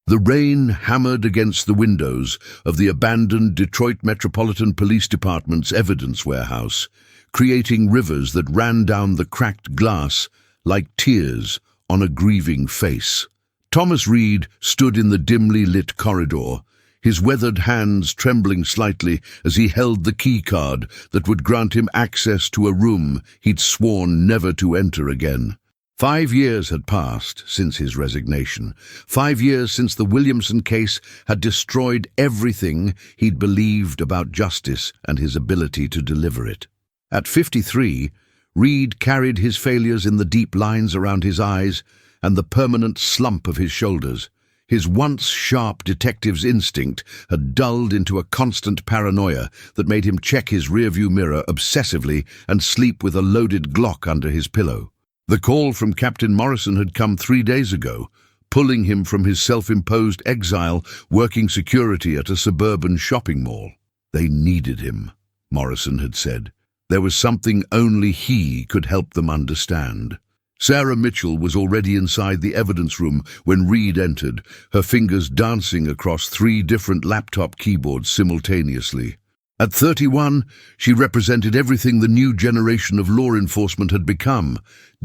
The rain hammered against the windows of the abandoned Detroit Metropolitan Police Department's evidence warehouse, creating rivers that ran down the cracked glass like tears on a grieving face. Thomas Reed stood in the dimly lit corridor, his weathered hands trembling slightly as he held the key card that would grant him access to a room he'd sworn never to enter again. 5 years had passed since his resignation. 5 years since the Williamson case had destroyed everything he'd believed about justice and his ability to deliver it. At 53, Reed carried his failures in the deep lines around his eyes and the permanent slump of his shoulders. His once sharp detective's instinct had dulled into a constant paranoia that made him check his rearview mirror obsessively and sleep with a loaded Glock under his pillow. The call from Captain Morrison had come 3 days ago, pulling him from his self-imposed exile working security at a suburban shopping mall. They needed him, Morrison had said. There was something only he could help them understand. Sarah Mitchell was already inside the evidence room when Reed entered, her fingers dancing across 3 different laptop keyboards simultaneously. At 31, she represented everything the new generation of law enforcement had become: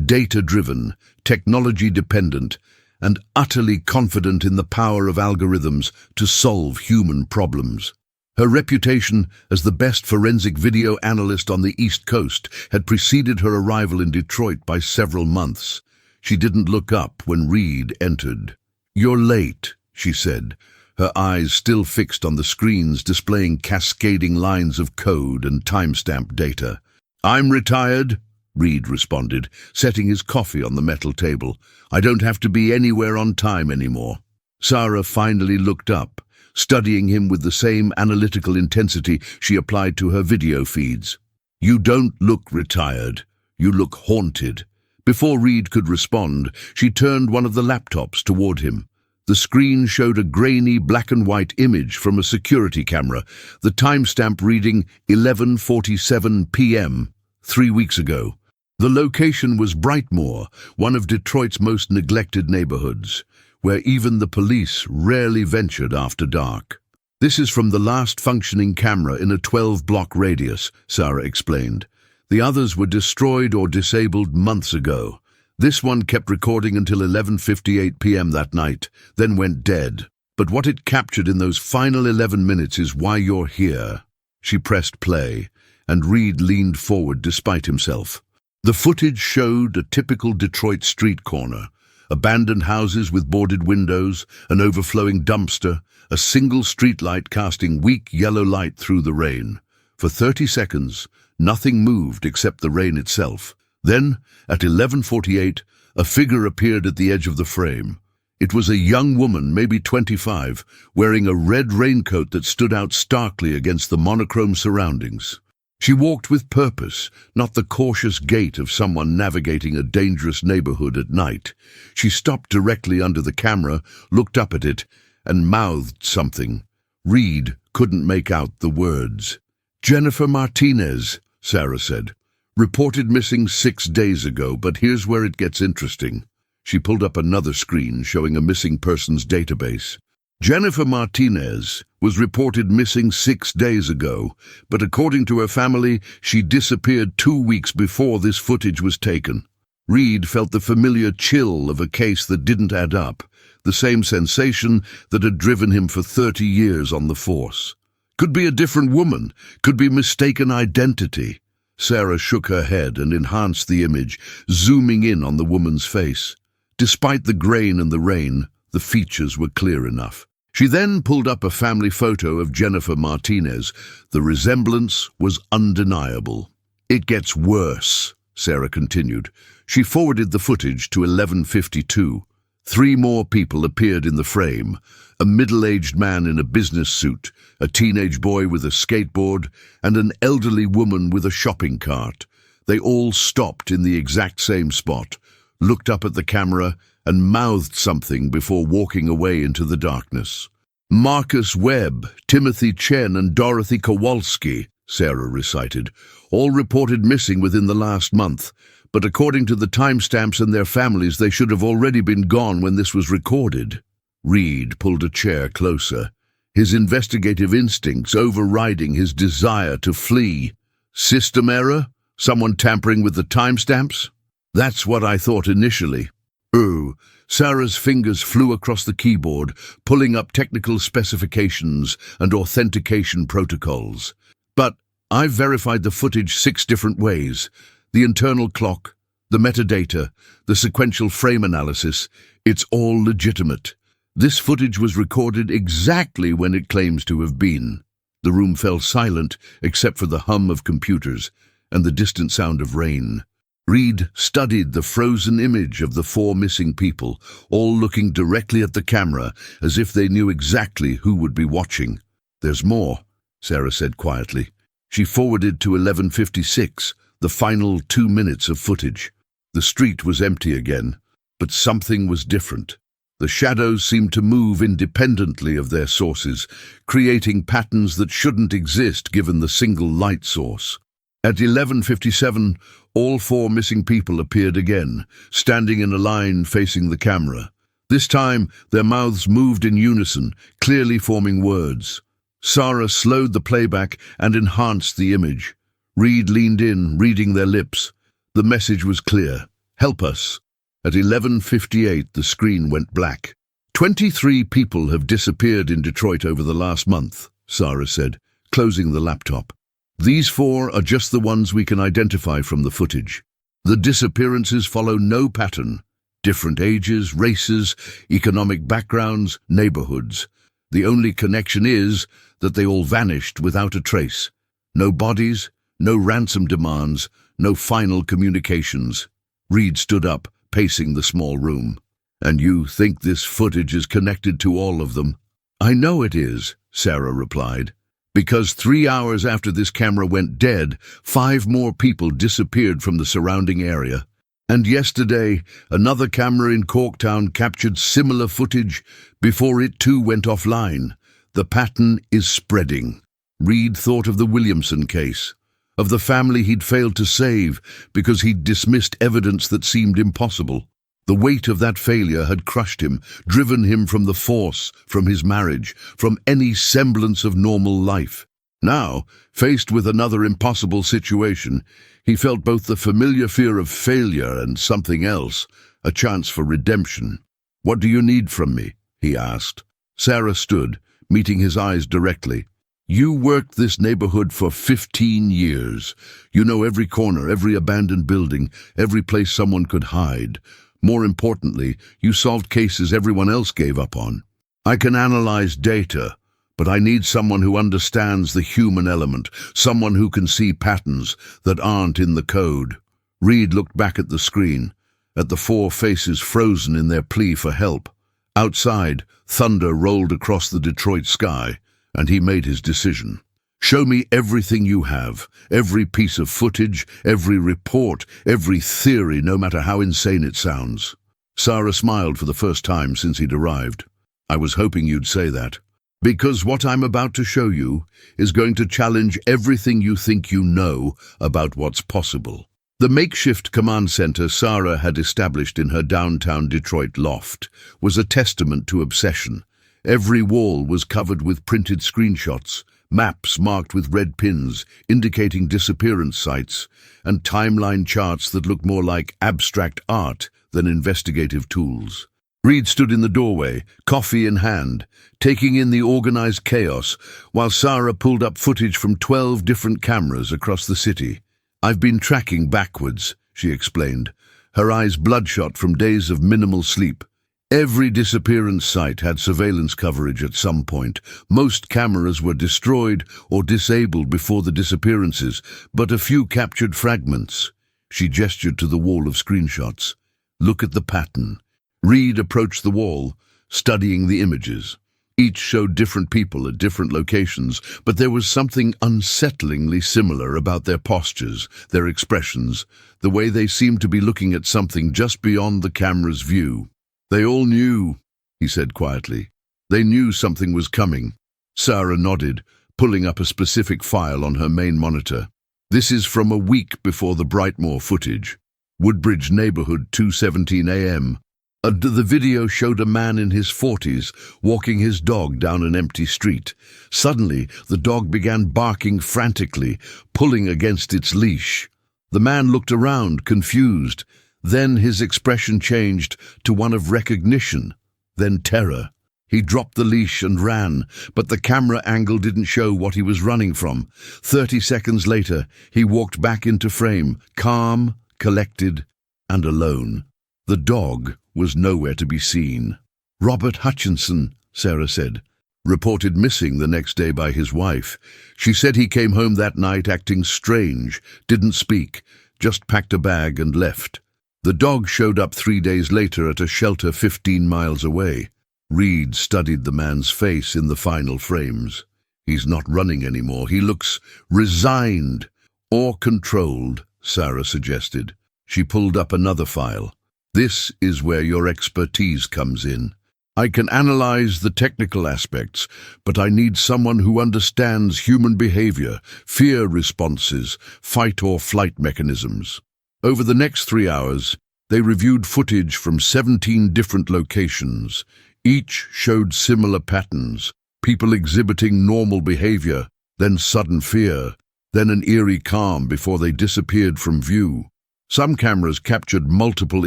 data-driven, technology-dependent, and utterly confident in the power of algorithms to solve human problems. Her reputation as the best forensic video analyst on the East Coast had preceded her arrival in Detroit by several months. She didn't look up when Reed entered. "You're late," she said, her eyes still fixed on the screens displaying cascading lines of code and timestamp data. "I'm retired," Reed responded, setting his coffee on the metal table. "I don't have to be anywhere on time anymore." Sarah finally looked up, studying him with the same analytical intensity she applied to her video feeds. "You don't look retired. You look haunted." Before Reed could respond, she turned one of the laptops toward him. The screen showed a grainy black-and-white image from a security camera, the timestamp reading 11:47 p.m., 3 weeks ago. The location was Brightmoor, one of Detroit's most neglected neighborhoods, where even the police rarely ventured after dark. "This is from the last functioning camera in a 12-block radius," Sarah explained. "The others were destroyed or disabled months ago. This one kept recording until 11:58 p.m. that night, then went dead. But what it captured in those final 11 minutes is why you're here." She pressed play, and Reed leaned forward despite himself. The footage showed a typical Detroit street corner: abandoned houses with boarded windows, an overflowing dumpster, a single streetlight casting weak yellow light through the rain. For 30 seconds, nothing moved except the rain itself. Then, at 11:48, a figure appeared at the edge of the frame. It was a young woman, maybe 25, wearing a red raincoat that stood out starkly against the monochrome surroundings. She walked with purpose, not the cautious gait of someone navigating a dangerous neighborhood at night. She stopped directly under the camera, looked up at it, and mouthed something. Reed couldn't make out the words. "Jennifer Martinez," Sarah said. "Reported missing 6 days ago, but here's where it gets interesting." She pulled up another screen showing a missing persons database. Jennifer Martinez was reported missing 6 days ago, but according to her family, she disappeared 2 weeks before this footage was taken. Reed felt the familiar chill of a case that didn't add up, the same sensation that had driven him for 30 years on the force. Could be a different woman, could be mistaken identity. Sarah shook her head and enhanced the image, zooming in on the woman's face. Despite the grain and the rain, the features were clear enough. She then pulled up a family photo of Jennifer Martinez. The resemblance was undeniable. "It gets worse," Sarah continued. She forwarded the footage to 11:52. 3 more people appeared in the frame: a middle-aged man in a business suit, a teenage boy with a skateboard, and an elderly woman with a shopping cart. They all stopped in the exact same spot, looked up at the camera, and mouthed something before walking away into the darkness. "Marcus Webb, Timothy Chen, and Dorothy Kowalski," Sarah recited, "all reported missing within the last month, but according to the timestamps and their families, they should have already been gone when this was recorded." Reed pulled a chair closer, his investigative instincts overriding his desire to flee. System error? Someone tampering with the timestamps? That's what I thought initially. Oh, Sarah's fingers flew across the keyboard, pulling up technical specifications and authentication protocols. But I've verified the footage 6 different ways. The internal clock, the metadata, the sequential frame analysis, it's all legitimate. This footage was recorded exactly when it claims to have been. The room fell silent except for the hum of computers and the distant sound of rain. Reed studied the frozen image of the 4 missing people, all looking directly at the camera as if they knew exactly who would be watching. "There's more," Sarah said quietly. She forwarded to 11:56, the final 2 minutes of footage. The street was empty again, but something was different. The shadows seemed to move independently of their sources, creating patterns that shouldn't exist given the single light source. At 11:57, all 4 missing people appeared again, standing in a line facing the camera. This time, their mouths moved in unison, clearly forming words. Sarah slowed the playback and enhanced the image. Reed leaned in, reading their lips. The message was clear. "Help us." At 11:58, the screen went black. 23 people have disappeared in Detroit over the last month, Sarah said, closing the laptop. These 4 are just the ones we can identify from the footage. The disappearances follow no pattern. Different ages, races, economic backgrounds, neighborhoods. The only connection is that they all vanished without a trace. No bodies, no ransom demands, no final communications. Reed stood up, pacing the small room. "And you think this footage is connected to all of them?" "I know it is," Sarah replied. "Because 3 hours after this camera went dead, 5 more people disappeared from the surrounding area. And yesterday, another camera in Corktown captured similar footage before it too went offline. The pattern is spreading." Reed thought of the Williamson case, of the family he'd failed to save because he'd dismissed evidence that seemed impossible. The weight of that failure had crushed him, driven him from the force, from his marriage, from any semblance of normal life. Now, faced with another impossible situation, he felt both the familiar fear of failure and something else, a chance for redemption. "What do you need from me?" he asked. Sarah stood, meeting his eyes directly. "You worked this neighborhood for 15 years. You know every corner, every abandoned building, every place someone could hide. More importantly, you solved cases everyone else gave up on. I can analyze data, but I need someone who understands the human element, someone who can see patterns that aren't in the code." Reed looked back at the screen, at the 4 faces frozen in their plea for help. Outside, thunder rolled across the Detroit sky, and he made his decision. "Show me everything you have, every piece of footage, every report, every theory, no matter how insane it sounds." Sarah smiled for the first time since he'd arrived. "I was hoping you'd say that. Because what I'm about to show you is going to challenge everything you think you know about what's possible." The makeshift command center Sarah had established in her downtown Detroit loft was a testament to obsession. Every wall was covered with printed screenshots, maps marked with red pins indicating disappearance sites, and timeline charts that looked more like abstract art than investigative tools. Reed stood in the doorway, coffee in hand, taking in the organized chaos, while Sarah pulled up footage from 12 different cameras across the city. "I've been tracking backwards," she explained, her eyes bloodshot from days of minimal sleep. Every disappearance site had surveillance coverage at some point. Most cameras were destroyed or disabled before the disappearances, but a few captured fragments. She gestured to the wall of screenshots. "Look at the pattern." Reed approached the wall, studying the images. Each showed different people at different locations, but there was something unsettlingly similar about their postures, their expressions, the way they seemed to be looking at something just beyond the camera's view. "They all knew," he said quietly. "They knew something was coming." Sarah nodded, pulling up a specific file on her main monitor. "This is from a week before the Brightmoor footage. Woodbridge neighborhood, 2:17 a.m. The video showed a man in his 40s walking his dog down an empty street. Suddenly, the dog began barking frantically, pulling against its leash. The man looked around, confused. Then his expression changed to one of recognition, then terror. He dropped the leash and ran, but the camera angle didn't show what he was running from. 30 seconds later, he walked back into frame, calm, collected, and alone. The dog was nowhere to be seen. Robert Hutchinson, Sarah said, reported missing the next day by his wife. She said he came home that night acting strange, didn't speak, just packed a bag and left. The dog showed up 3 days later at a shelter 15 miles away. Reed studied the man's face in the final frames. He's not running anymore. He looks resigned or controlled, Sarah suggested. She pulled up another file. This is where your expertise comes in. I can analyze the technical aspects, but I need someone who understands human behavior, fear responses, fight or flight mechanisms. Over the next 3 hours, they reviewed footage from 17 different locations. Each showed similar patterns, people exhibiting normal behavior, then sudden fear, then an eerie calm before they disappeared from view. Some cameras captured multiple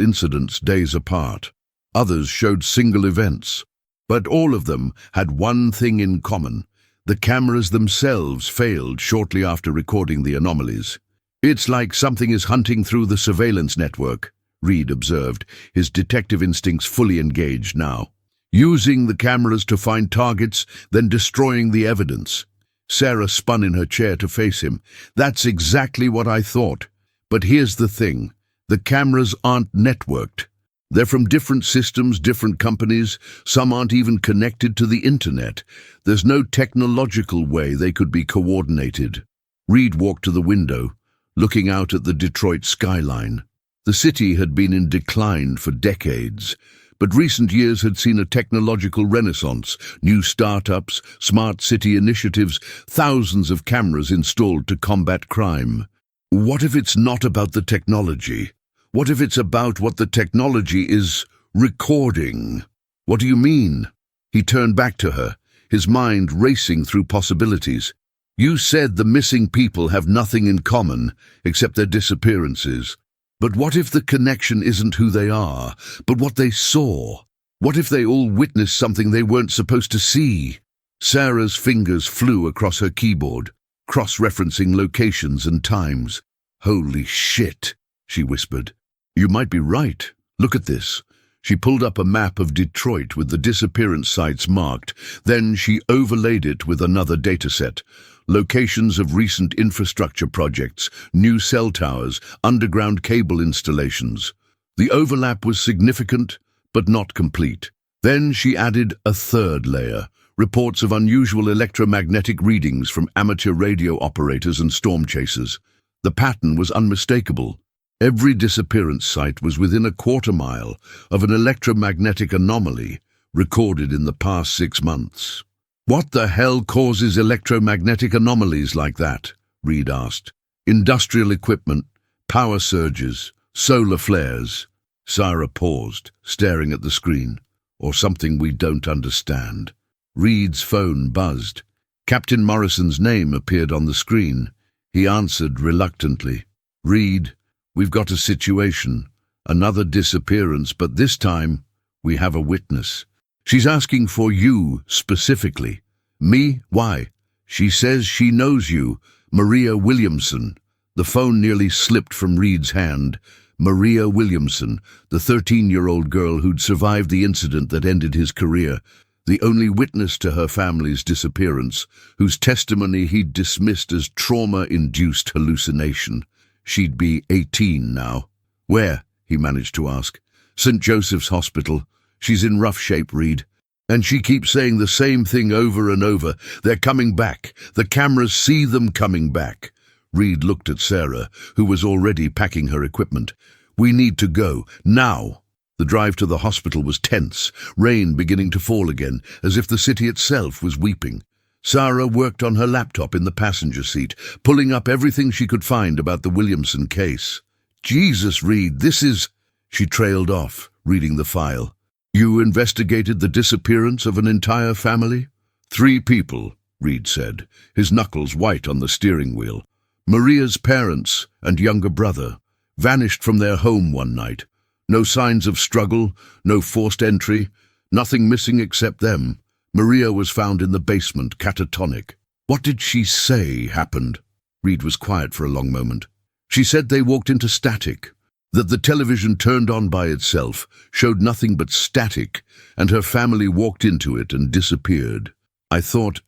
incidents days apart. Others showed single events. But all of them had one thing in common. The cameras themselves failed shortly after recording the anomalies. It's like something is hunting through the surveillance network, Reed observed, his detective instincts fully engaged now. Using the cameras to find targets, then destroying the evidence. Sarah spun in her chair to face him. That's exactly what I thought. But here's the thing. The cameras aren't networked. They're from different systems, different companies. Some aren't even connected to the internet. There's no technological way they could be coordinated. Reed walked to the window, looking out at the Detroit skyline. The city had been in decline for decades. But recent years had seen a technological renaissance, new startups, smart city initiatives, thousands of cameras installed to combat crime. What if it's not about the technology? What if it's about what the technology is recording? What do you mean? He turned back to her, his mind racing through possibilities. You said the missing people have nothing in common except their disappearances. But what if the connection isn't who they are, but what they saw? What if they all witnessed something they weren't supposed to see? Sarah's fingers flew across her keyboard, cross-referencing locations and times. Holy shit, she whispered. You might be right. Look at this. She pulled up a map of Detroit with the disappearance sites marked. Then she overlaid it with another dataset. Locations of recent infrastructure projects, new cell towers, underground cable installations. The overlap was significant, but not complete. Then she added a third layer, reports of unusual electromagnetic readings from amateur radio operators and storm chasers. The pattern was unmistakable. Every disappearance site was within a quarter mile of an electromagnetic anomaly recorded in the past 6 months. What the hell causes electromagnetic anomalies like that? Reed asked. Industrial equipment, power surges, solar flares. Sarah paused, staring at the screen. Or something we don't understand. Reed's phone buzzed. Captain Morrison's name appeared on the screen. He answered reluctantly. Reed, we've got a situation. Another disappearance, but this time we have a witness. She's asking for you specifically. Me? Why? She says she knows you, Maria Williamson. The phone nearly slipped from Reed's hand. Maria Williamson, the 13-year-old girl who'd survived the incident that ended his career, the only witness to her family's disappearance, whose testimony he'd dismissed as trauma-induced hallucination. She'd be 18 now. Where? He managed to ask. St. Joseph's Hospital. She's in rough shape, Reed. And she keeps saying the same thing over and over. They're coming back. The cameras see them coming back. Reed looked at Sarah, who was already packing her equipment. We need to go, now. The drive to the hospital was tense, rain beginning to fall again, as if the city itself was weeping. Sarah worked on her laptop in the passenger seat, pulling up everything she could find about the Williamson case. Jesus, Reed, this is... She trailed off, reading the file. "You investigated the disappearance of an entire family?" "3 people," Reed said, his knuckles white on the steering wheel. "Maria's parents and younger brother vanished from their home one night. No signs of struggle, no forced entry, nothing missing except them. Maria was found in the basement, catatonic." "What did she say happened?" Reed was quiet for a long moment. "She said they walked into static, that the television turned on by itself, showed nothing but static, and her family walked into it and disappeared. I thought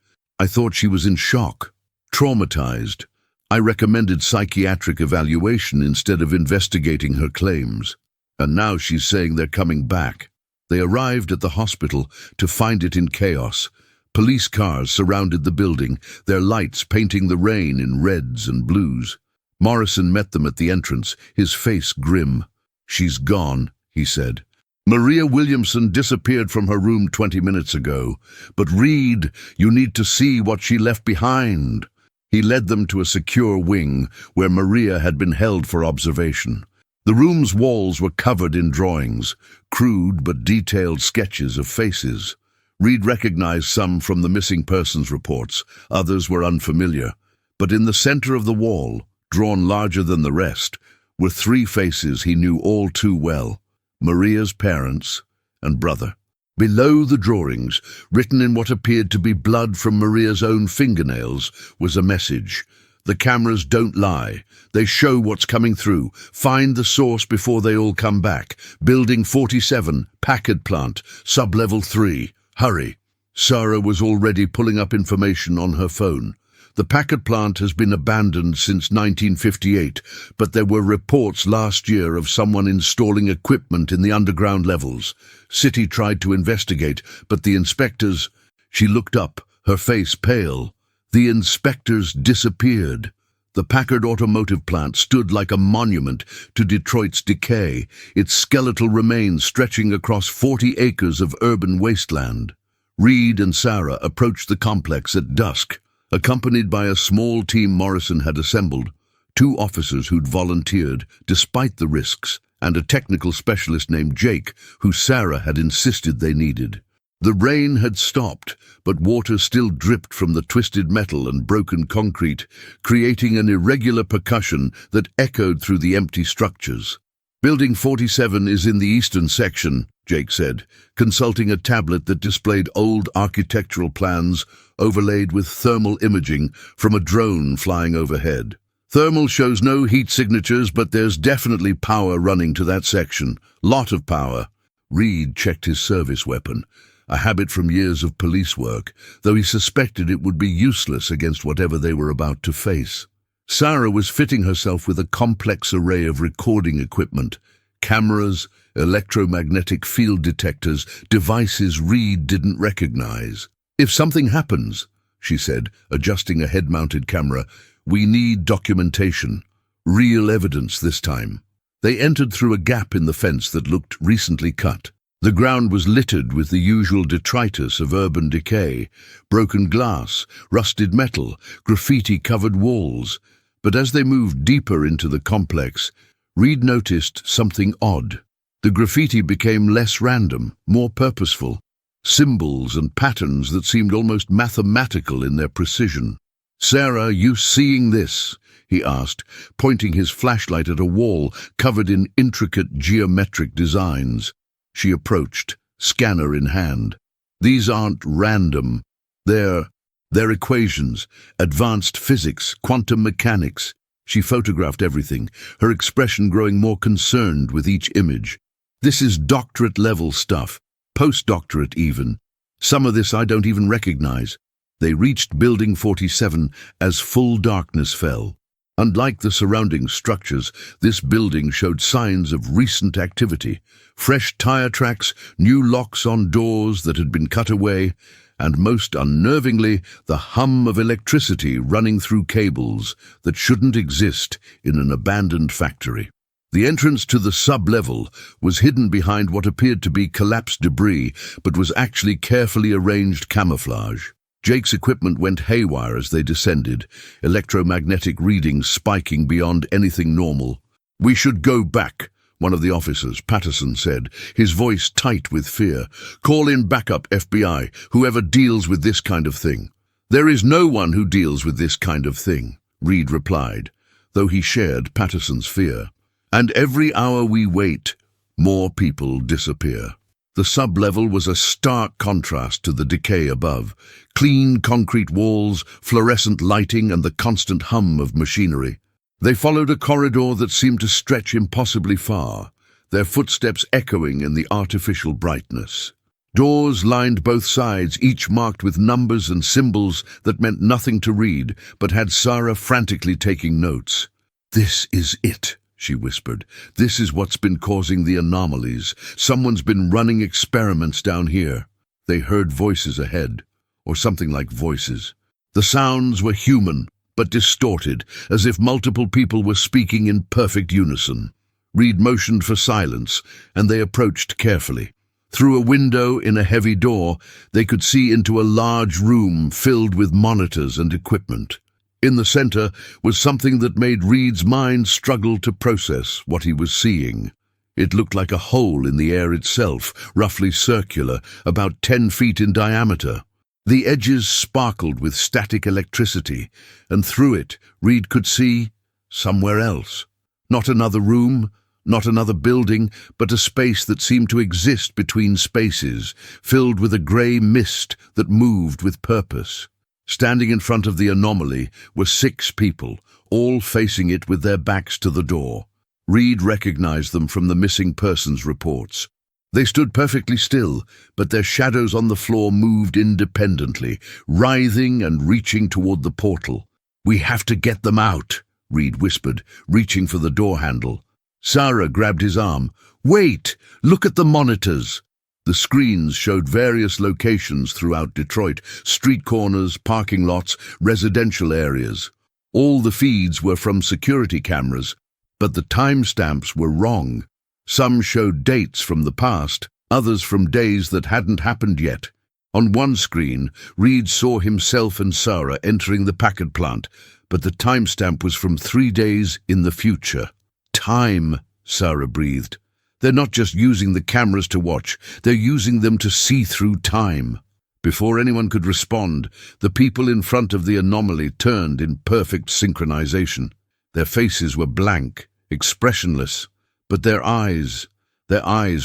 she was in shock, traumatized. I recommended psychiatric evaluation instead of investigating her claims. And now she's saying they're coming back." They arrived at the hospital to find it in chaos. Police cars surrounded the building, their lights painting the rain in reds and blues. Morrison met them at the entrance, his face grim. "She's gone," he said. "Maria Williamson disappeared from her room 20 minutes ago. But Reed, you need to see what she left behind." He led them to a secure wing where Maria had been held for observation. The room's walls were covered in drawings, crude but detailed sketches of faces. Reed recognized some from the missing persons reports, others were unfamiliar. But in the center of the wall, drawn larger than the rest, were 3 faces he knew all too well: Maria's parents and brother. Below the drawings, written in what appeared to be blood from Maria's own fingernails, was a message: "The cameras don't lie. They show what's coming through. Find the source before they all come back. Building 47, Packard plant, sub-level 3. Hurry." Sarah was already pulling up information on her phone. "The Packard plant has been abandoned since 1958, but there were reports last year of someone installing equipment in the underground levels. City tried to investigate, but the inspectors—" She looked up, her face pale. "The inspectors disappeared." The Packard automotive plant stood like a monument to Detroit's decay, its skeletal remains stretching across 40 acres of urban wasteland. Reed and Sarah approached the complex at dusk, accompanied by a small team Morrison had assembled, 2 officers who'd volunteered, despite the risks, and a technical specialist named Jake, who Sarah had insisted they needed. The rain had stopped, but water still dripped from the twisted metal and broken concrete, creating an irregular percussion that echoed through the empty structures. "Building 47 is in the eastern section," Jake said, consulting a tablet that displayed old architectural plans overlaid with thermal imaging from a drone flying overhead. "Thermal shows no heat signatures, but there's definitely power running to that section. Lot of power." Reed checked his service weapon, a habit from years of police work, though he suspected it would be useless against whatever they were about to face. Sarah was fitting herself with a complex array of recording equipment: cameras, electromagnetic field detectors, devices Reed didn't recognize. "If something happens," she said, adjusting a head-mounted camera, "we need documentation. Real evidence this time." They entered through a gap in the fence that looked recently cut. The ground was littered with the usual detritus of urban decay: broken glass, rusted metal, graffiti-covered walls. But as they moved deeper into the complex, Reed noticed something odd. The graffiti became less random, more purposeful. Symbols and patterns that seemed almost mathematical in their precision. "Sarah, you seeing this?" he asked, pointing his flashlight at a wall covered in intricate geometric designs. She approached, scanner in hand. "These aren't random. They're equations, advanced physics, quantum mechanics." She photographed everything, her expression growing more concerned with each image. "This is doctorate-level stuff, postdoctorate even. Some of this I don't even recognize." They reached Building 47 as full darkness fell. Unlike the surrounding structures, this building showed signs of recent activity: fresh tire tracks, new locks on doors that had been cut away, and most unnervingly, the hum of electricity running through cables that shouldn't exist in an abandoned factory. The entrance to the sub-level was hidden behind what appeared to be collapsed debris, but was actually carefully arranged camouflage. Jake's equipment went haywire as they descended, electromagnetic readings spiking beyond anything normal. "We should go back," one of the officers, Patterson, said, his voice tight with fear. "Call in backup, FBI, whoever deals with this kind of thing." "There is no one who deals with this kind of thing," Reed replied, though he shared Patterson's fear. "And every hour we wait, more people disappear." The sub-level was a stark contrast to the decay above. Clean concrete walls, fluorescent lighting, and the constant hum of machinery. They followed a corridor that seemed to stretch impossibly far, their footsteps echoing in the artificial brightness. Doors lined both sides, each marked with numbers and symbols that meant nothing to read, but had Sarah frantically taking notes. "This is it," she whispered. "This is what's been causing the anomalies. Someone's been running experiments down here." They heard voices ahead, or something like voices. The sounds were human, but distorted, as if multiple people were speaking in perfect unison. Reed motioned for silence, and they approached carefully. Through a window in a heavy door, they could see into a large room filled with monitors and equipment. In the center was something that made Reed's mind struggle to process what he was seeing. It looked like a hole in the air itself, roughly circular, about 10 feet in diameter. The edges sparkled with static electricity, and through it, Reed could see somewhere else. Not another room, not another building, but a space that seemed to exist between spaces, filled with a grey mist that moved with purpose. Standing in front of the anomaly were 6 people, all facing it with their backs to the door. Reed recognized them from the missing persons reports. They stood perfectly still, but their shadows on the floor moved independently, writhing and reaching toward the portal. "We have to get them out," Reed whispered, reaching for the door handle. Sarah grabbed his arm. "Wait! Look at the monitors!" The screens showed various locations throughout Detroit, street corners, parking lots, residential areas. All the feeds were from security cameras, but the timestamps were wrong. Some showed dates from the past, others from days that hadn't happened yet. On one screen, Reed saw himself and Sarah entering the Packard plant, but the timestamp was from 3 days in the future. "Time," Sarah breathed. "They're not just using the cameras to watch, they're using them to see through time." Before anyone could respond, the people in front of the anomaly turned in perfect synchronization. Their faces were blank, expressionless, but their eyes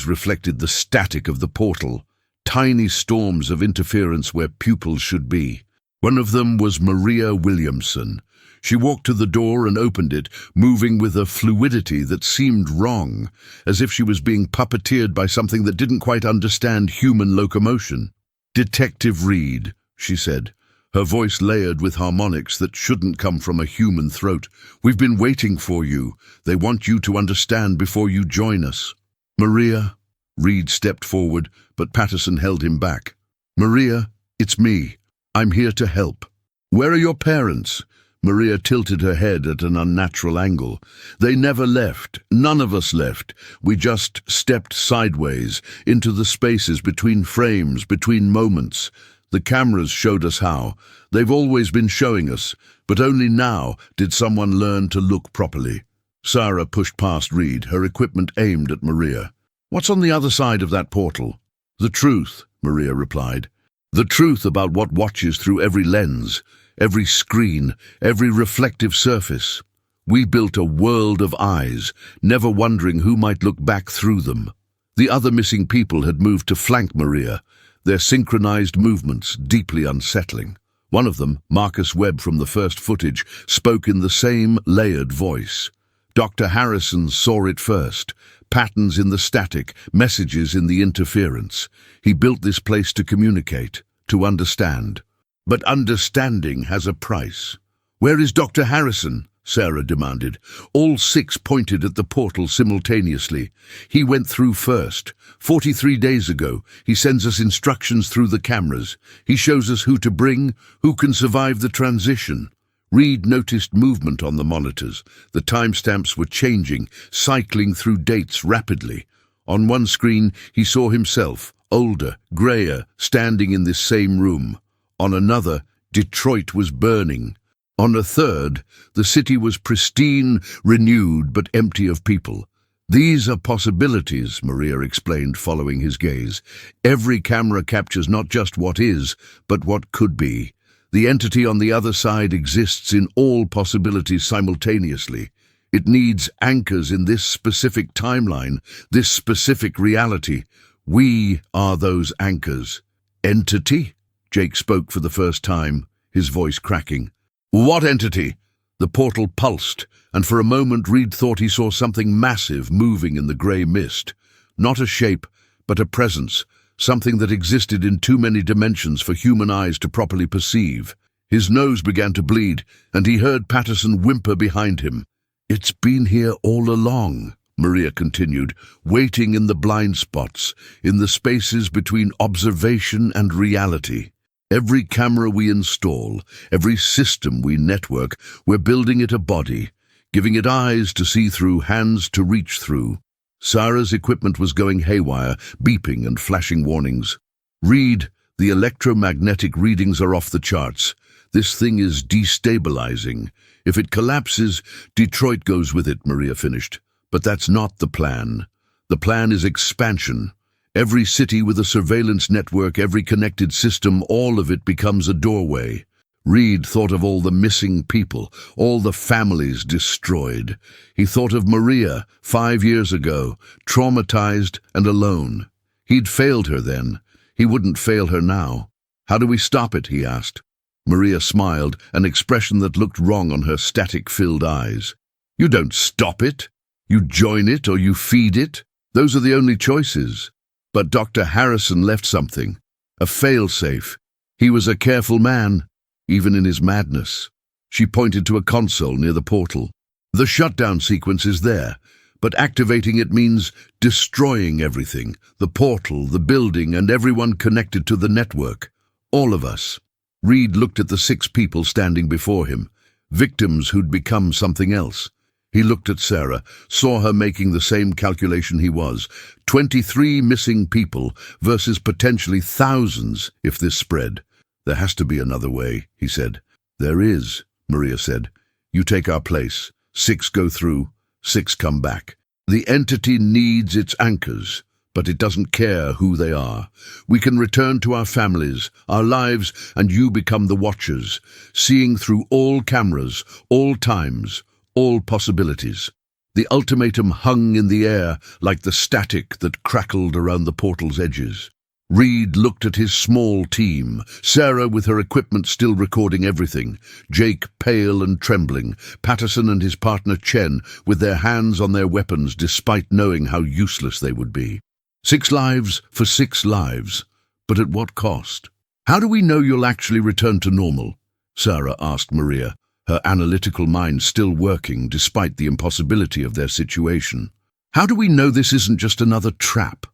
reflected the static of the portal, tiny storms of interference where pupils should be. One of them was Maria Williamson. She walked to the door and opened it, moving with a fluidity that seemed wrong, as if she was being puppeteered by something that didn't quite understand human locomotion. "Detective Reed," she said, her voice layered with harmonics that shouldn't come from a human throat. "We've been waiting for you. They want you to understand before you join us." "Maria?" Reed stepped forward, but Patterson held him back. "Maria, it's me. I'm here to help." "Where are your parents?" Maria tilted her head at an unnatural angle. "They never left. None of us left. We just stepped sideways, into the spaces between frames, between moments. The cameras showed us how. They've always been showing us, but only now did someone learn to look properly." Sarah pushed past Reed, her equipment aimed at Maria. "What's on the other side of that portal?" "The truth," Maria replied. "The truth about what watches through every lens, every screen, every reflective surface. We built a world of eyes, never wondering who might look back through them." The other missing people had moved to flank Maria, their synchronized movements deeply unsettling. One of them, Marcus Webb from the first footage, spoke in the same layered voice. Dr. Harrison saw it first. Patterns in the static, messages in the interference. He built this place to communicate, to understand. But understanding has a price. "Where is Dr. Harrison?" Sarah demanded. All 6 pointed at the portal simultaneously. "He went through first. 43 days ago, he sends us instructions through the cameras. He shows us who to bring, who can survive the transition." Reed noticed movement on the monitors. The timestamps were changing, cycling through dates rapidly. On one screen, he saw himself, older, grayer, standing in this same room. On another, Detroit was burning. On a third, the city was pristine, renewed, but empty of people. These are possibilities, Maria explained, following his gaze. Every camera captures not just what is, but what could be. The entity on the other side exists in all possibilities simultaneously. It needs anchors in this specific timeline, this specific reality. We are those anchors. Entity? Jake spoke for the first time, his voice cracking. What entity? The portal pulsed, and for a moment Reed thought he saw something massive moving in the grey mist. Not a shape, but a presence, something that existed in too many dimensions for human eyes to properly perceive. His nose began to bleed, and he heard Patterson whimper behind him. "It's been here all along," Maria continued, waiting in the blind spots, in the spaces between observation and reality. Every camera we install, every system we network, we're building it a body, giving it eyes to see through, hands to reach through. Sarah's equipment was going haywire, beeping and flashing warnings. "Reed, the electromagnetic readings are off the charts. This thing is destabilizing. If it collapses, Detroit goes with it," Maria finished. "But that's not the plan. The plan is expansion. Every city with a surveillance network, every connected system, all of it becomes a doorway." Reed thought of all the missing people, all the families destroyed. He thought of Maria 5 years ago, traumatized and alone. He'd failed her then. He wouldn't fail her now. "How do we stop it?" he asked. Maria smiled, an expression that looked wrong on her static-filled eyes. "You don't stop it. You join it or you feed it. Those are the only choices." But Dr. Harrison left something, a fail-safe. He was a careful man, even in his madness. She pointed to a console near the portal. "The shutdown sequence is there, but activating it means destroying everything, the portal, the building, and everyone connected to the network. All of us." Reed looked at the 6 people standing before him, victims who'd become something else. He looked at Sarah, saw her making the same calculation he was. 23 missing people versus potentially thousands if this spread. "There has to be another way," he said. "There is," Maria said. "You take our place. 6 go through, 6 come back. The entity needs its anchors, but it doesn't care who they are. We can return to our families, our lives, and you become the watchers, seeing through all cameras, all times, all possibilities." The ultimatum hung in the air like the static that crackled around the portal's edges. Reed looked at his small team, Sarah with her equipment still recording everything, Jake pale and trembling, Patterson and his partner Chen with their hands on their weapons despite knowing how useless they would be. 6 lives for 6 lives, but at what cost? "How do we know you'll actually return to normal?" Sarah asked Maria, her analytical mind still working despite the impossibility of their situation. "How do we know this isn't just another trap?"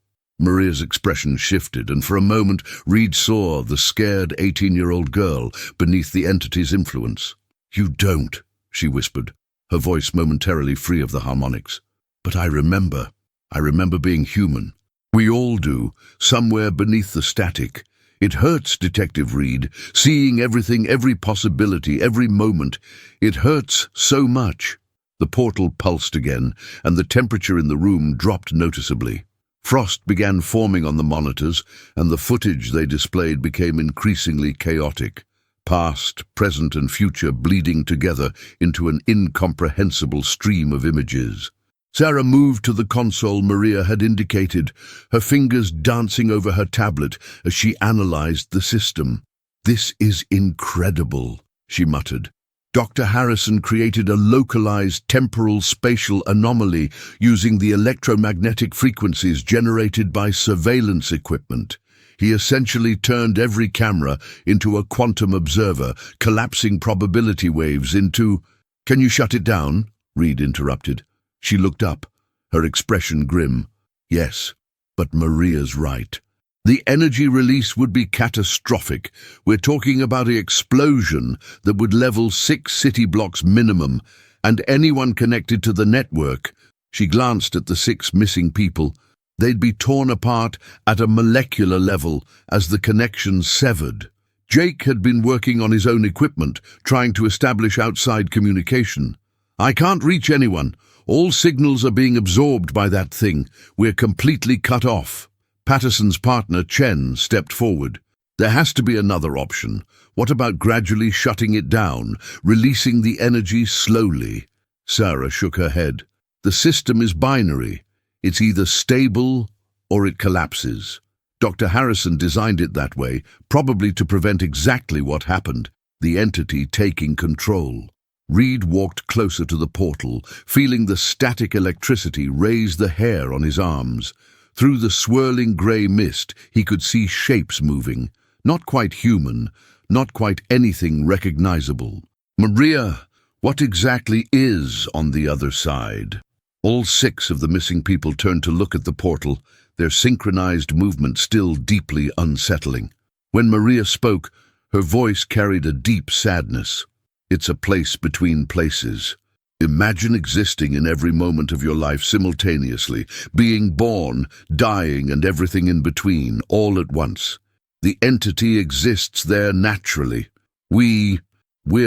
Maria's expression shifted, and for a moment Reed saw the scared 18-year-old girl beneath the entity's influence. "You don't," she whispered, her voice momentarily free of the harmonics. "But I remember being human. We all do, somewhere beneath the static. It hurts, Detective Reed, seeing everything, every possibility, every moment. It hurts so much." The portal pulsed again, and the temperature in the room dropped noticeably. Frost began forming on the monitors, and the footage they displayed became increasingly chaotic. Past, present, and future bleeding together into an incomprehensible stream of images. Sarah moved to the console Maria had indicated, her fingers dancing over her tablet as she analyzed the system. "This is incredible," she muttered. Dr. Harrison created a localized temporal spatial anomaly using the electromagnetic frequencies generated by surveillance equipment. He essentially turned every camera into a quantum observer, collapsing probability waves into— "Can you shut it down?" Reed interrupted. She looked up, her expression grim. "Yes, but Maria's right. The energy release would be catastrophic. We're talking about an explosion that would level 6 city blocks minimum, and anyone connected to the network." She glanced at the 6 missing people. "They'd be torn apart at a molecular level as the connections severed." Jake had been working on his own equipment, trying to establish outside communication. "I can't reach anyone. All signals are being absorbed by that thing. We're completely cut off. Patterson's partner, Chen, stepped forward. There has to be another option. What about gradually shutting it down, releasing the energy slowly? Sarah shook her head. The system is binary. It's either stable or it collapses. Dr. Harrison designed it that way, probably to prevent exactly what happened, the entity taking control. Reed walked closer to the portal, feeling the static electricity raise the hair on his arms. Through the swirling grey mist, he could see shapes moving. Not quite human, not quite anything recognizable. Maria, what exactly is on the other side? All 6 of the missing people turned to look at the portal, their synchronized movement still deeply unsettling. When Maria spoke, her voice carried a deep sadness. It's a place between places. Imagine existing in every moment of your life simultaneously, being born, dying, and everything in between, all at once. The entity exists there naturally. We're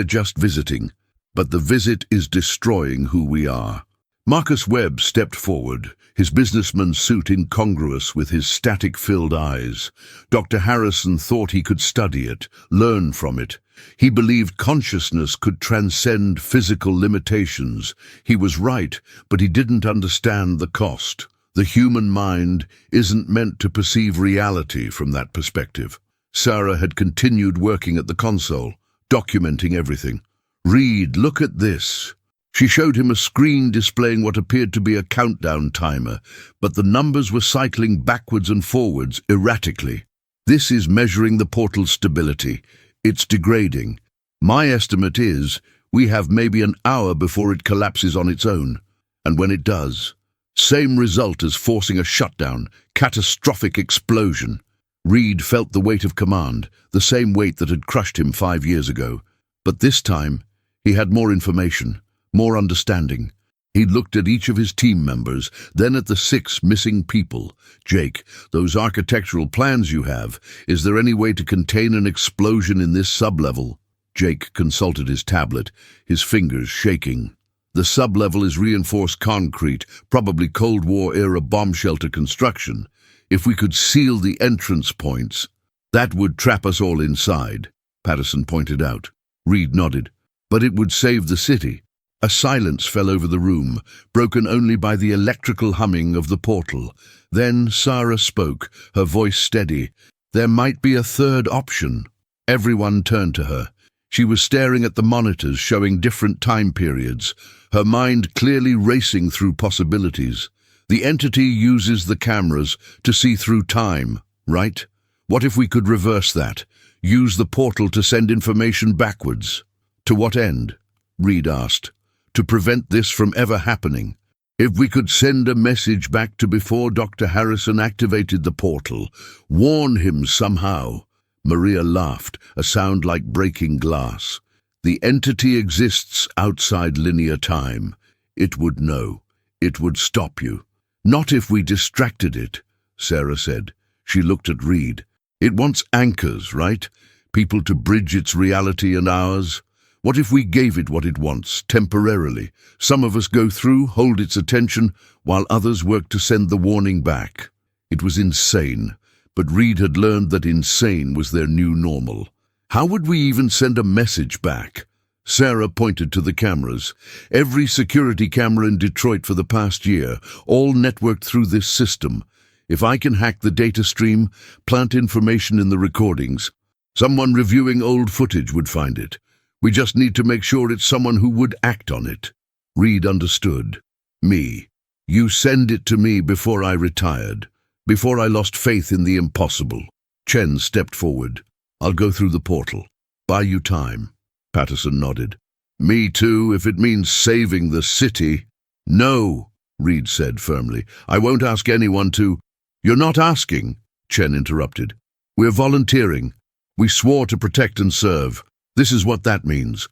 just visiting, but the visit is destroying who we are. Marcus Webb stepped forward, his businessman suit incongruous with his static-filled eyes. Dr. Harrison thought he could study it, learn from it. He believed consciousness could transcend physical limitations. He was right, but he didn't understand the cost. The human mind isn't meant to perceive reality from that perspective. Sarah had continued working at the console, documenting everything. Reed, look at this. She showed him a screen displaying what appeared to be a countdown timer, but the numbers were cycling backwards and forwards erratically. This is measuring the portal's stability. It's degrading. My estimate is we have maybe an hour before it collapses on its own. And when it does, same result as forcing a shutdown, catastrophic explosion. Reed felt the weight of command, the same weight that had crushed him 5 years ago. But this time, he had more information. More understanding. He looked at each of his team members, then at the 6 missing people. Jake, those architectural plans you have, is there any way to contain an explosion in this sublevel? Jake consulted his tablet, his fingers shaking. The sublevel is reinforced concrete, probably Cold War-era bomb shelter construction. If we could seal the entrance points, that would trap us all inside, Patterson pointed out. Reed nodded. But it would save the city. A silence fell over the room, broken only by the electrical humming of the portal. Then Sarah spoke, her voice steady. There might be a third option. Everyone turned to her. She was staring at the monitors showing different time periods, her mind clearly racing through possibilities. The entity uses the cameras to see through time, right? What if we could reverse that? Use the portal to send information backwards? To what end? Reed asked. To prevent this from ever happening. If we could send a message back to before Dr. Harrison activated the portal, warn him somehow. Maria laughed, a sound like breaking glass. The entity exists outside linear time. It would know. It would stop you. Not if we distracted it, Sarah said. She looked at Reed. It wants anchors, right? People to bridge its reality and ours. What if we gave it what it wants, temporarily? Some of us go through, hold its attention, while others work to send the warning back. It was insane, but Reed had learned that insane was their new normal. How would we even send a message back? Sarah pointed to the cameras. Every security camera in Detroit for the past year, all networked through this system. If I can hack the data stream, plant information in the recordings, someone reviewing old footage would find it. We just need to make sure it's someone who would act on it. Reed understood. Me. You send it to me before I retired, before I lost faith in the impossible. Chen stepped forward. I'll go through the portal. Buy you time. Patterson nodded. Me too, if it means saving the city. No, Reed said firmly. I won't ask anyone to. You're not asking, Chen interrupted. We're volunteering. We swore to protect and serve. This is what that means.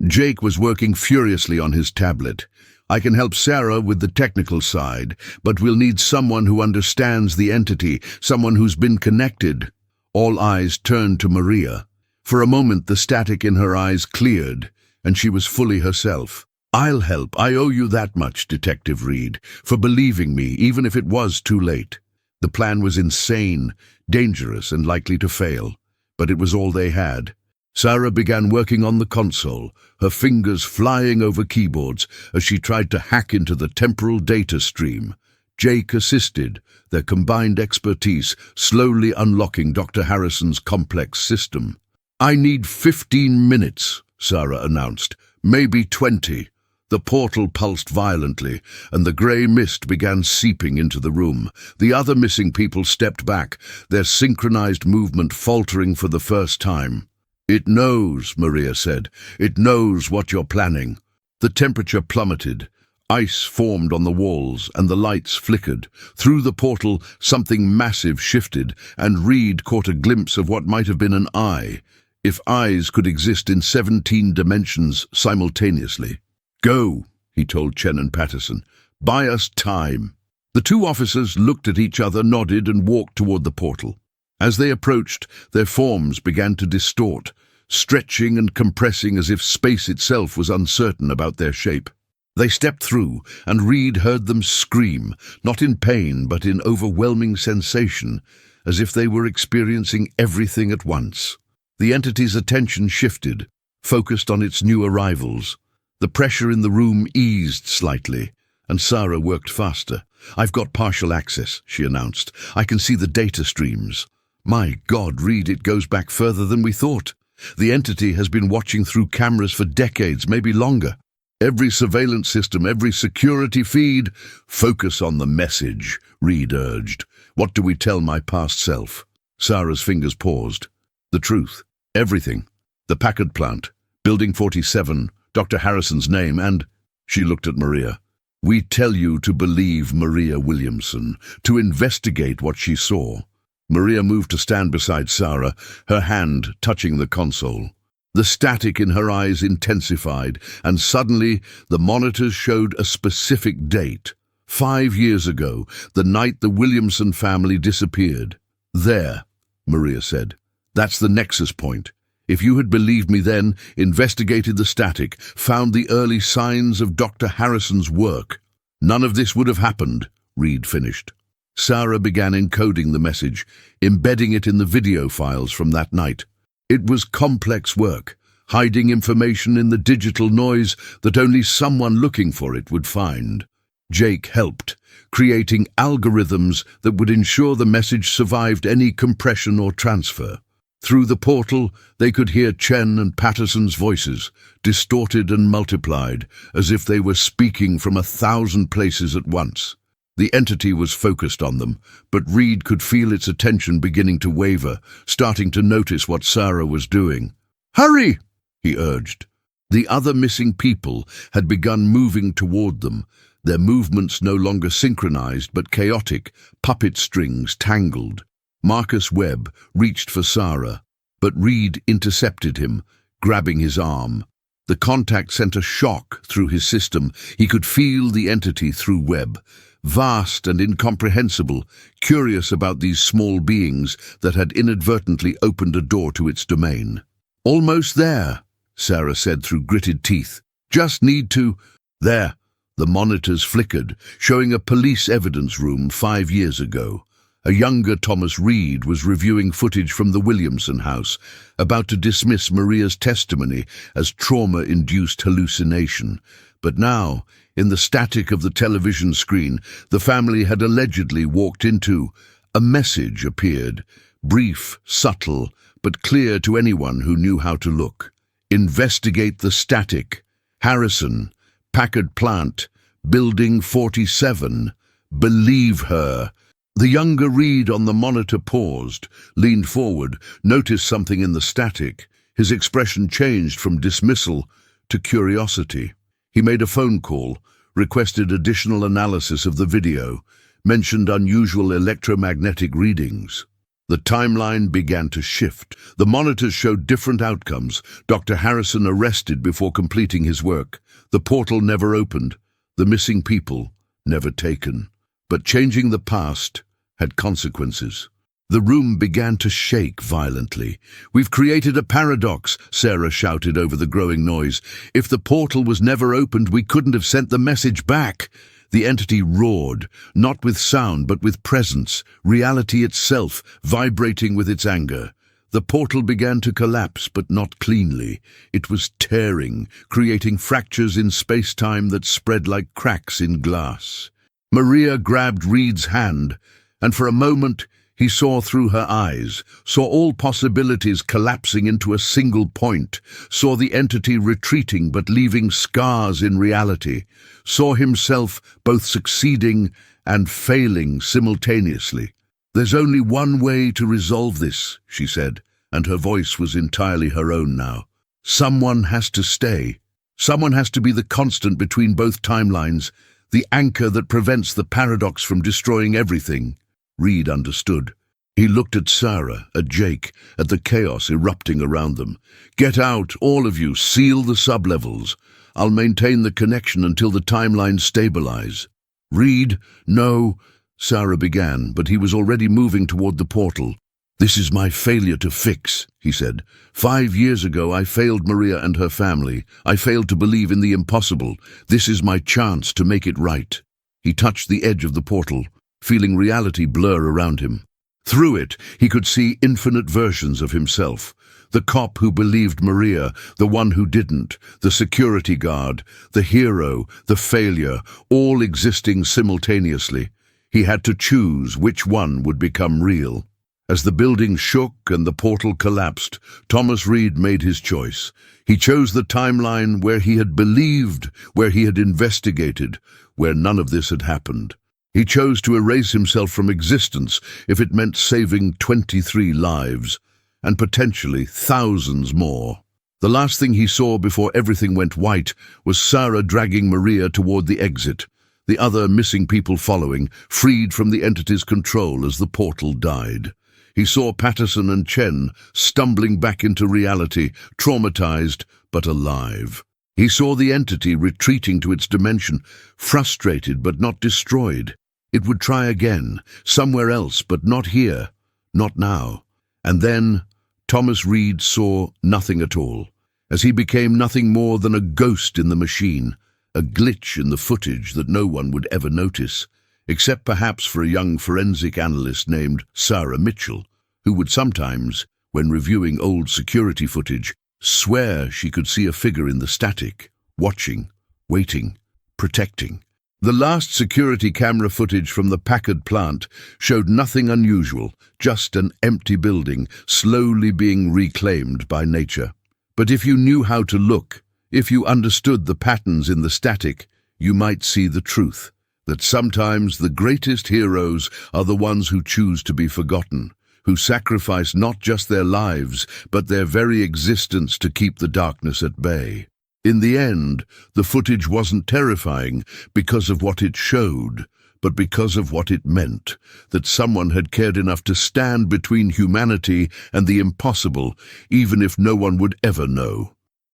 Jake was working furiously on his tablet. I can help Sarah with the technical side, but we'll need someone who understands the entity, someone who's been connected. All eyes turned to Maria. For a moment the static in her eyes cleared, and she was fully herself. I'll help. I owe you that much, Detective Reed, for believing me, even if it was too late. The plan was insane, dangerous, and likely to fail, but it was all they had. Sarah began working on the console, her fingers flying over keyboards as she tried to hack into the temporal data stream. Jake assisted, their combined expertise slowly unlocking Dr. Harrison's complex system. "I need 15 minutes, Sarah announced. "Maybe 20. The portal pulsed violently, and the grey mist began seeping into the room. The other missing people stepped back, their synchronized movement faltering for the first time. "It knows," Maria said. "It knows what you're planning." The temperature plummeted. Ice formed on the walls, and the lights flickered. Through the portal, something massive shifted, and Reed caught a glimpse of what might have been an eye, if eyes could exist in 17 dimensions simultaneously. "Go," he told Chen and Patterson. "Buy us time." The two officers looked at each other, nodded, and walked toward the portal. As they approached, their forms began to distort, stretching and compressing as if space itself was uncertain about their shape. They stepped through, and Reed heard them scream, not in pain but in overwhelming sensation, as if they were experiencing everything at once. The entity's attention shifted, focused on its new arrivals. The pressure in the room eased slightly, and Sarah worked faster. "I've got partial access," she announced. "I can see the data streams." "My God, Reed, it goes back further than we thought. The entity has been watching through cameras for decades, maybe longer. Every surveillance system, every security feed." "Focus on the message," Reed urged. "What do we tell my past self?" Sarah's fingers paused. "The truth. Everything. The Packard plant, Building 47, Dr. Harrison's name, and—" She looked at Maria. "We tell you to believe Maria Williamson, to investigate what she saw." Maria moved to stand beside Sarah, her hand touching the console. The static in her eyes intensified, and suddenly the monitors showed a specific date. 5 years ago, the night the Williamson family disappeared. "There," Maria said. "That's the nexus point. If you had believed me then, investigated the static, found the early signs of Dr. Harrison's work, none of this would have happened," Reed finished. Sarah began encoding the message, embedding it in the video files from that night. It was complex work, hiding information in the digital noise that only someone looking for it would find. Jake helped, creating algorithms that would ensure the message survived any compression or transfer. Through the portal, they could hear Chen and Patterson's voices, distorted and multiplied, as if they were speaking from 1,000 places at once. The entity was focused on them, but Reed could feel its attention beginning to waver, starting to notice what Sarah was doing. "Hurry!" he urged. The other missing people had begun moving toward them, their movements no longer synchronized but chaotic, puppet strings tangled. Marcus Webb reached for Sarah, but Reed intercepted him, grabbing his arm. The contact sent a shock through his system. He could feel the entity through Webb, vast and incomprehensible, curious about these small beings that had inadvertently opened a door to its domain. "Almost there," Sarah said through gritted teeth. "Just need to—" There, the monitors flickered, showing a police evidence room 5 years ago. A younger Thomas Reed was reviewing footage from the Williamson house, about to dismiss Maria's testimony as trauma-induced hallucination. But now, in the static of the television screen, the family had allegedly walked into. A message appeared, brief, subtle, but clear to anyone who knew how to look. "Investigate the static. Harrison, Packard plant, Building 47. Believe her." The younger Reed on the monitor paused, leaned forward, noticed something in the static. His expression changed from dismissal to curiosity. He made a phone call, requested additional analysis of the video, mentioned unusual electromagnetic readings. The timeline began to shift. The monitors showed different outcomes. Dr. Harrison arrested before completing his work. The portal never opened. The missing people never taken. But changing the past had consequences. The room began to shake violently. "We've created a paradox," Sarah shouted over the growing noise. "If the portal was never opened, we couldn't have sent the message back." The entity roared, not with sound but with presence, reality itself vibrating with its anger. The portal began to collapse, but not cleanly. It was tearing, creating fractures in space-time that spread like cracks in glass. Maria grabbed Reed's hand, and for a moment he saw through her eyes, saw all possibilities collapsing into a single point, saw the entity retreating but leaving scars in reality, saw himself both succeeding and failing simultaneously. "There's only one way to resolve this," she said, and her voice was entirely her own now. "Someone has to stay. Someone has to be the constant between both timelines, the anchor that prevents the paradox from destroying everything." Reed understood. He looked at Sarah, at Jake, at the chaos erupting around them. "Get out, all of you, seal the sublevels. I'll maintain the connection until the timelines stabilize." "Reed, no," Sarah began, but he was already moving toward the portal. "This is my failure to fix," he said. 5 years ago I failed Maria and her family. I failed to believe in the impossible. This is my chance to make it right." He touched the edge of the portal, feeling reality blur around him. Through it, he could see infinite versions of himself. The cop who believed Maria, the one who didn't, the security guard, the hero, the failure, all existing simultaneously. He had to choose which one would become real. As the building shook and the portal collapsed, Thomas Reed made his choice. He chose the timeline where he had believed, where he had investigated, where none of this had happened. He chose to erase himself from existence if it meant saving 23 lives, and potentially thousands more. The last thing he saw before everything went white was Sarah dragging Maria toward the exit, the other missing people following, freed from the entity's control as the portal died. He saw Patterson and Chen stumbling back into reality, traumatized but alive. He saw the entity retreating to its dimension, frustrated but not destroyed. It would try again, somewhere else, but not here, not now. And then Thomas Reed saw nothing at all, as he became nothing more than a ghost in the machine, a glitch in the footage that no one would ever notice, except perhaps for a young forensic analyst named Sarah Mitchell, who would sometimes, when reviewing old security footage, swear she could see a figure in the static, watching, waiting, protecting. The last security camera footage from the Packard plant showed nothing unusual, just an empty building slowly being reclaimed by nature. But if you knew how to look, if you understood the patterns in the static, you might see the truth, that sometimes the greatest heroes are the ones who choose to be forgotten, who sacrifice not just their lives, but their very existence to keep the darkness at bay. In the end, the footage wasn't terrifying because of what it showed, but because of what it meant, that someone had cared enough to stand between humanity and the impossible, even if no one would ever know.